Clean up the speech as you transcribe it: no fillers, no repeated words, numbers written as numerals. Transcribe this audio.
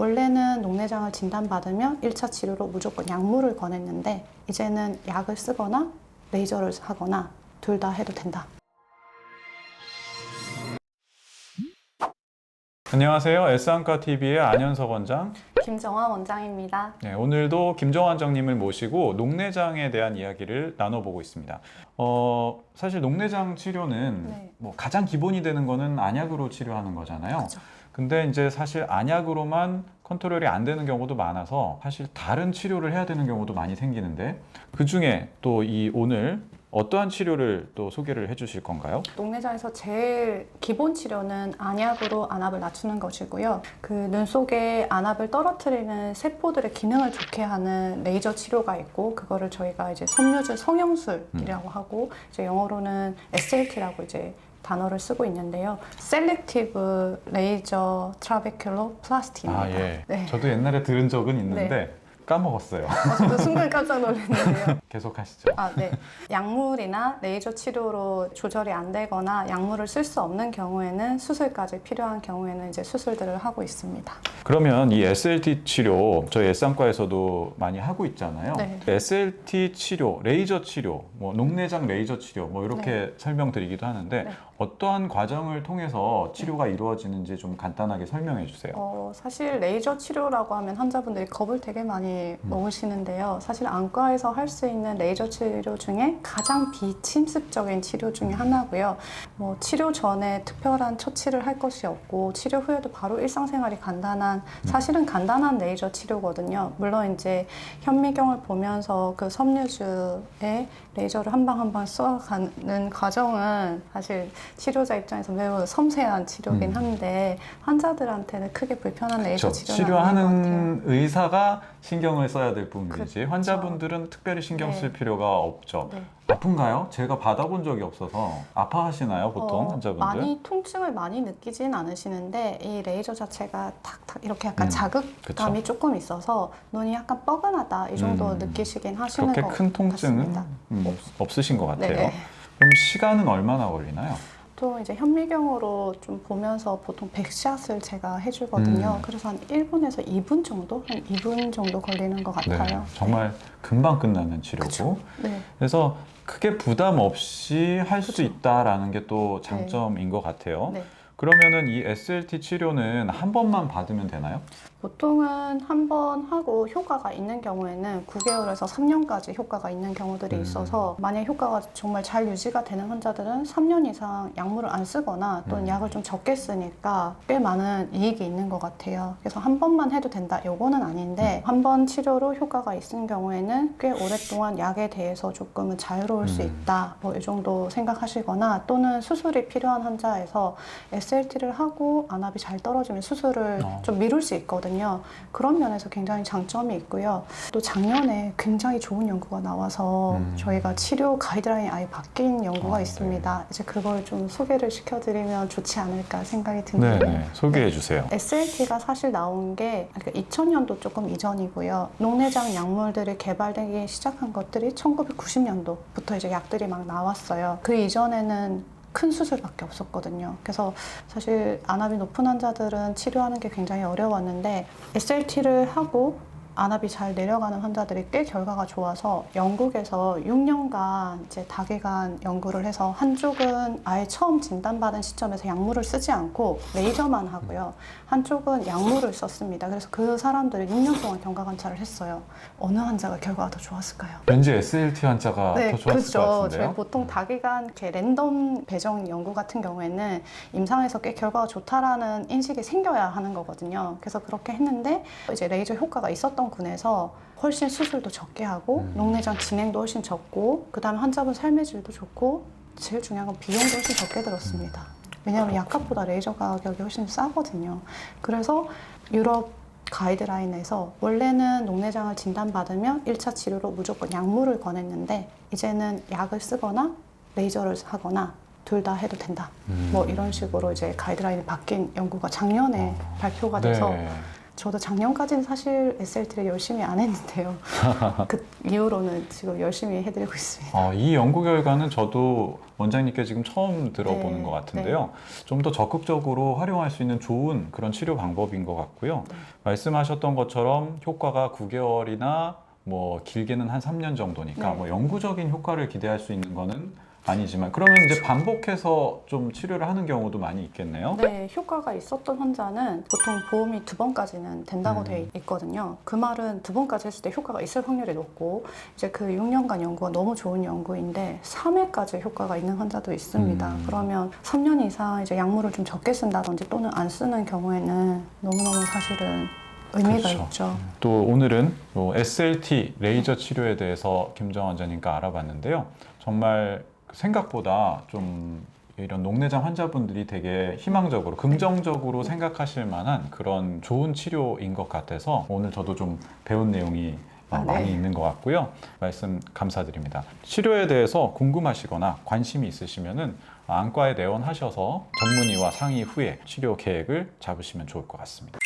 원래는 녹내장을 진단받으면 1차 치료로 무조건 약물을 권했는데 이제는 약을 쓰거나 레이저를 하거나 둘 다 해도 된다. 안녕하세요. S안과TV의 안현석 원장. 김정화 원장입니다. 네, 오늘도 김정화 원장님을 모시고 녹내장에 대한 이야기를 나눠보고 있습니다. 사실 녹내장 치료는 네. 뭐 가장 기본이 되는 거는 안약으로 치료하는 거잖아요. 그렇죠. 근데 이제 사실 안약으로만 컨트롤이 안 되는 경우도 많아서 사실 다른 치료를 해야 되는 경우도 많이 생기는데 그 중에 또 오늘 어떠한 치료를 또 소개를 해주실 건가요? 녹내장에서 제일 기본 치료는 안약으로 안압을 낮추는 것이고요. 그 눈 속에 안압을 떨어뜨리는 세포들의 기능을 좋게 하는 레이저 치료가 있고, 그거를 저희가 이제 섬유질 성형술이라고 하고, 이제 영어로는 SLT라고 이제 단어를 쓰고 있는데요. Selective Laser Trabecular Plastic입니다. 아, 예. 네. 저도 옛날에 들은 적은 있는데 까먹었어요. 저도 순간 깜짝 놀랐는데요. 계속 하시죠. 네. 약물이나 레이저 치료로 조절이 안 되거나 약물을 쓸 수 없는 경우에는 수술까지 필요한 경우에는 이제 수술들을 하고 있습니다. 그러면 이 SLT 치료 저희 S안과에서도 많이 하고 있잖아요. 네. SLT 치료, 레이저 치료, 뭐 녹내장 레이저 치료 뭐 이렇게 네. 설명드리기도 하는데 네. 어떠한 과정을 통해서 치료가 이루어지는지 좀 간단하게 설명해 주세요. 사실 레이저 치료라고 하면 환자분들이 겁을 되게 많이 먹으시는데요. 사실 안과에서 할 수 있는 레이저 치료 중에 가장 비침습적인 치료 중에 하나고요. 뭐 치료 전에 특별한 처치를 할 것이 없고 치료 후에도 바로 일상생활이 간단한, 사실은 간단한 레이저 치료거든요. 물론 이제 현미경을 보면서 그 섬유줄에 레이저를 한 방 한 방 쏘아가는 과정은 사실 치료자 입장에서 매우 섬세한 치료긴 한데 환자들한테는 크게 불편한 레이저 그렇죠. 치료는 아닌 것 같아요. 치료하는 의사가 신경을 써야 될 뿐이지 그렇죠. 환자분들은 특별히 신경 쓸 네. 필요가 없죠. 네. 아픈가요? 제가 받아본 적이 없어서 아파하시나요, 보통 환자분들? 많이 통증을 많이 느끼진 않으시는데 이 레이저 자체가 탁탁 이렇게 약간 자극감이 그쵸. 조금 있어서 눈이 약간 뻐근하다 이 정도 느끼시긴 하시는 그렇게 것 큰 통증은 같습니다. 없으신 것 같아요. 네. 그럼 시간은 얼마나 걸리나요? 보통 이제 현미경으로 좀 보면서 보통 100샷을 제가 해주거든요. 그래서 한 1분에서 2분 정도? 한 2분 정도 걸리는 것 같아요. 정말 금방 끝나는 치료고 그쵸. 네. 그래서 크게 부담 없이 할 수 그쵸. 있다라는 게 또 장점인 것 같아요. 네. 그러면은 이 SLT 치료는 한 번만 받으면 되나요? 보통은 한 번 하고 효과가 있는 경우에는 9개월에서 3년까지 효과가 있는 경우들이 있어서 만약 효과가 정말 잘 유지가 되는 환자들은 3년 이상 약물을 안 쓰거나 또는 약을 좀 적게 쓰니까 꽤 많은 이익이 있는 것 같아요. 그래서 한 번만 해도 된다 요거는 아닌데 한 번 치료로 효과가 있는 경우에는 꽤 오랫동안 약에 대해서 조금은 자유로울 수 있다 뭐 이 정도 생각하시거나 또는 수술이 필요한 환자에서 SLT를 하고 안압이 잘 떨어지면 수술을 좀 미룰 수 있거든요. 그런 면에서 굉장히 장점이 있고요. 또 작년에 굉장히 좋은 연구가 나와서 저희가 치료 가이드라인이 아예 바뀐 연구가 있습니다. 이제 그걸 좀 소개를 시켜드리면 좋지 않을까 생각이 드는데요. 네, 소개해 주세요. SLT가 사실 나온 게 2000년도 조금 이전이고요. 녹내장 약물들이 개발되기 시작한 것들이 1990년도부터 이제 약들이 막 나왔어요. 그 이전에는 큰 수술밖에 없었거든요. 그래서 사실 안압이 높은 환자들은 치료하는 게 굉장히 어려웠는데 SLT를 하고 안압이 잘 내려가는 환자들이 꽤 결과가 좋아서 영국에서 6년간 이제 다기간 연구를 해서 한쪽은 아예 처음 진단받은 시점에서 약물을 쓰지 않고 레이저만 하고요. 한쪽은 약물을 썼습니다. 그래서 그 사람들이 6년 동안 경과 관찰을 했어요. 어느 환자가 결과가 더 좋았을까요? 왠지 SLT 환자가 더 좋았을 그렇죠. 것 같은데요. 저희 보통 다기간 이렇게 랜덤 배정 연구 같은 경우에는 임상에서 꽤 결과가 좋다라는 인식이 생겨야 하는 거거든요. 그래서 그렇게 했는데 이제 레이저 효과가 있었던 군에서 훨씬 수술도 적게 하고 녹내장 진행도 훨씬 적고 그 다음에 환자분 삶의 질도 좋고 제일 중요한 건 비용도 훨씬 적게 들었습니다. 왜냐하면 약값보다 레이저 가격이 훨씬 싸거든요. 그래서 유럽 가이드라인에서 원래는 녹내장을 진단받으면 1차 치료로 무조건 약물을 권했는데 이제는 약을 쓰거나 레이저를 하거나 둘 다 해도 된다. 뭐 이런 식으로 이제 가이드라인이 바뀐 연구가 작년에 발표가 돼서 저도 작년까지는 사실 SLT를 열심히 안 했는데요. 그 이후로는 지금 열심히 해드리고 있습니다. 이 연구 결과는 저도 원장님께 지금 처음 들어보는 네, 것 같은데요. 좀 더 적극적으로 활용할 수 있는 좋은 그런 치료 방법인 것 같고요. 네. 말씀하셨던 것처럼 효과가 9개월이나 뭐 길게는 한 3년 정도니까 네. 뭐 영구적인 효과를 기대할 수 있는 거는 아니지만 그러면 이제 반복해서 좀 치료를 하는 경우도 많이 있겠네요. 네, 효과가 있었던 환자는 보통 보험이 2번까지는 된다고 음. 돼 있거든요. 그 말은 2번까지 했을 때 효과가 있을 확률이 높고 이제 그 6년간 연구가 너무 좋은 연구인데 3회까지 효과가 있는 환자도 있습니다. 그러면 3년 이상 이제 약물을 좀 적게 쓴다든지 또는 안 쓰는 경우에는 너무너무 사실은 의미가 그렇죠. 있죠. 또 오늘은 SLT 레이저 치료에 대해서 김정원 원장님과 알아봤는데요. 정말 생각보다 좀 이런 녹내장 환자분들이 되게 희망적으로, 긍정적으로 생각하실 만한 그런 좋은 치료인 것 같아서 오늘 저도 좀 배운 내용이 많이 네. 있는 것 같고요. 말씀 감사드립니다. 치료에 대해서 궁금하시거나 관심이 있으시면은 안과에 내원하셔서 전문의와 상의 후에 치료 계획을 잡으시면 좋을 것 같습니다.